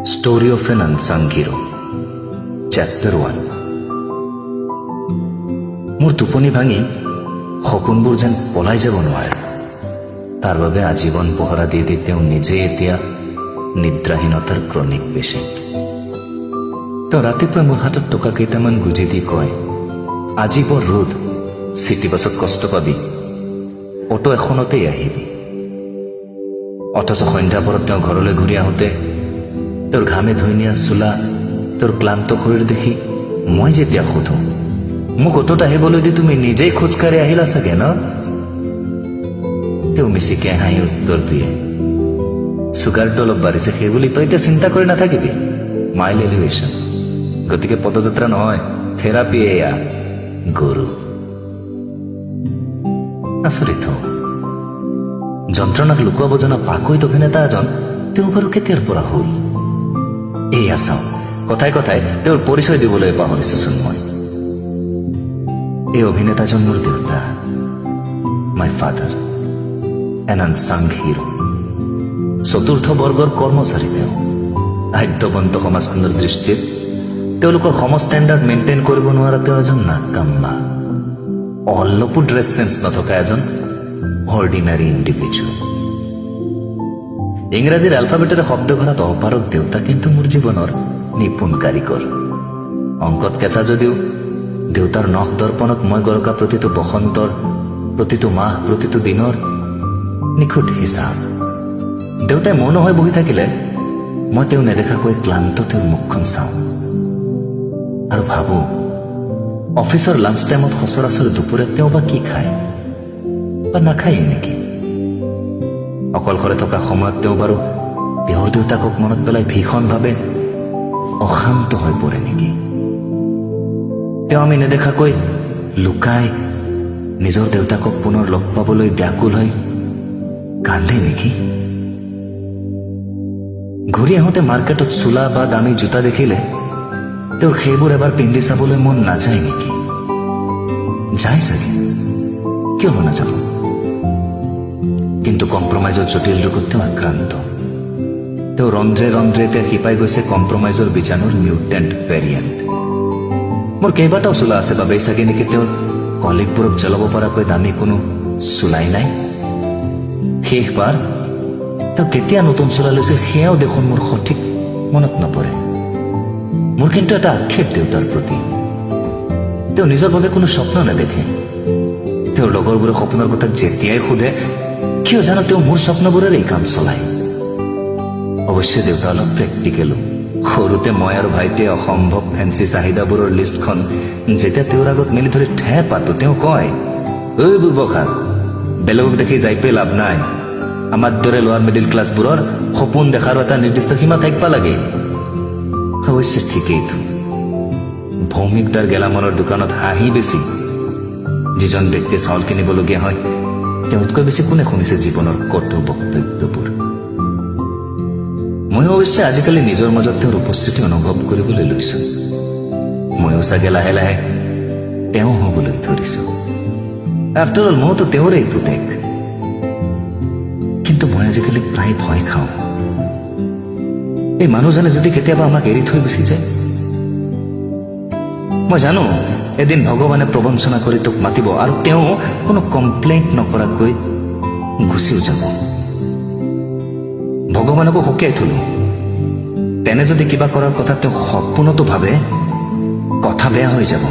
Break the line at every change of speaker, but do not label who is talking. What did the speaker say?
Story of an Unsung Hero Chapter 1 মোৰ টোপনি ভাঙি সপোনবোৰ যেন পলাই যাব নোৱাৰে তাৰ বাবে আজীৱন পহৰা দি দি তেওঁ নিজে এতিয়া নিদ্ৰাহীনতাৰ ক্ৰনিক পেশেণ্ট তেওঁ ৰাতিপুৱা মোৰ হাতত টকা কেইটামান গুজি দি কয় আজি বৰ ৰ'দ চিটি বাছত কষ্ট পাবি অটো এখনতেই আহিবি অথচ সন্ধ্যা পৰত তেওঁ ঘৰলৈ ঘূৰি আহোঁতে তোৰ ঘামে ধুনীয়া চোলা তোৰ ক্লান্ত শৰীৰ দেখি মই যেতিয়া সোধো মোক অটোত আহিবলৈ দি তুমি নিজেই খোজকাঢ়ি আহিলা চাগে ন তেওঁ মিচিকে হাঁহি উত্তৰ দিয়ে চুগাৰটো অলপ বাঢ়িছে সেই বুলি তই এতিয়া চিন্তা কৰি নাথাকিবি মাইল এলিভেশ্যন গতিকে পদযাত্ৰা নহয় থেৰাপি এয়া গৰু আচৰিত যন্ত্ৰণাক লুকুৱাব জনা পাকৈত অভিনেতা এজন তেওঁ বাৰু কেতিয়াৰ পৰা হ'ল এয়া চাওঁ কথাই কথাই তেওঁৰ পৰিচয় দিবলৈ পাহৰিছোচোন মই এই অভিনেতাজন মোৰ দেউতা my father N unsung hero চতুৰ্থ বৰ্গৰ কৰ্মচাৰী তেওঁ আদ্যবন্ত সমাজখনৰ দৃষ্টিত তেওঁলোকৰ সম ষ্টেণ্ডাৰ্ড মেইনটেইন কৰিব নোৱাৰা তেওঁ এজন নাকাম্মা অলপো ড্ৰেছ চেন্স নথকা এজন অৰ্ডিনাৰী ইণ্ডিভিজুৱেল ইংৰাজীৰ এলফাবেটেৰে শব্দ ঘৰাত অপাৰক দেউতা কিন্তু মোৰ জীৱনৰ নিপুণ কাৰিকৰ অংকত কেঁচা যদিও দেউতাৰ নখ দৰ্পণত মই গৰকা প্ৰতিটো বসন্তৰ প্ৰতিটো মাহ প্ৰতিটো দিনৰ নিখুঁত হিচাপ দেউতাই মৌন হৈ বহি থাকিলে মই তেওঁ নেদেখাকৈ ক্লান্ত তেওঁৰ মুখখন চাওঁ আৰু ভাবো অফিচৰ লাঞ্চ টাইমত সচৰাচৰ দুপৰীয়া তেওঁ বা কি খায় বা নাখায়েই নেকি অকলশৰে থকা সময়ত তেওঁ বাৰু তেওঁৰ দেউতাকক মনত পেলাই ভীষণভাৱে অশান্ত হৈ পৰে নেকি তেওঁ আমি নেদেখাকৈ লুকাই নিজৰ দেউতাকক পুনৰ লগ পাবলৈ ব্যাকুল হৈ কান্দে নেকি ঘূৰি আহোঁতে মাৰ্কেটত চোলা বা দামী জোতা দেখিলে তেওঁৰ সেইবোৰ এবাৰ পিন্ধি চাবলৈ মন নাযায় নেকি যায় চাগে কিয়নো নাযাব কিন্তু কম্প্ৰমাইজৰ জটিল ৰোগত তেওঁ আক্ৰান্ত তেওঁ ৰন্ধ্ৰে ৰন্ধ্ৰে এতিয়া শিপাই গৈছে কম্প্ৰমাইজৰ বীজাণুৰ মিউটেণ্ট ভেৰিয়েণ্ট মোৰ কেইবাটাও চোলা আছে বাবেই চাগে নেকি তেওঁৰ কলিগবোৰক জ্বলাব পৰাকৈ দামী কোনো চোলাই নাই শেষবাৰ তেওঁ কেতিয়া নতুন চোলা লৈছিল সেয়াও দেখোন মোৰ সঠিক মনত নপৰে মোৰ কিন্তু এটা আক্ষেপ দেউতাৰ প্ৰতি তেওঁ নিজৰ বাবে কোনো স্বপ্ন নেদেখে তেওঁৰ লগৰবোৰে সপোনৰ কথা যেতিয়াই সোধে কিয় জানো তেওঁ মোৰ স্বপ্নবোৰেৰে এই কাম চলায় অৱশ্যে দেউতা অলপ প্ৰেক্টিকেলো সৰুতে মই আৰু ভাইটিয়ে অসম্ভৱ ফেঞ্চি চাহিদাবোৰৰ লিষ্টখন যেতিয়া তেওঁৰ আগত মেলি ধৰি ঠে পাতো তেওঁ কয় ঐ বুৰ্বখা বেলেগক দেখি যাই পেলাই লাভ নাই আমাৰ দৰে লোৱাৰ মিডিল ক্লাছবোৰৰ সপোন দেখাৰো এটা নিৰ্দিষ্ট সীমা থাকিব লাগে অৱশ্যে ঠিকেইতো ভৌমিকদাৰ গেলামালৰ দোকানত হাঁহি বেছি যিজন ব্যক্তিয়ে চাউল কিনিবলগীয়া হয় তেওঁতকৈ বেছি কোনে শুনিছে জীৱনৰ কটু বক্তব্যবোৰ মই অৱশ্যে আজিকালি নিজৰ মাজত তেওঁৰ উপস্থিতি অনুভৱ কৰিবলৈ লৈছো ময়ো চাগে লাহে লাহে তেওঁ হবলৈ ধৰিছো আফটাৰ অল মইতো তেওঁৰে পুতেক কিন্তু মই আজিকালি প্ৰায় ভয় খাওঁ এই মানুহজনে যদি কেতিয়াবা আমাক এৰি থৈ গুচি যায় মই জানো এদিন ভগৱানে প্ৰবঞ্চনা কৰি তোক মাতিব আৰু তেওঁ কোনো কমপ্লেইণ্ট নকৰাকৈ গুচিও যাব ভগৱানকো সকীয়াই থলো তেনে যদি কিবা কৰাৰ কথা তেওঁ সপোনতো ভাবে কথা বেয়া হৈ যাব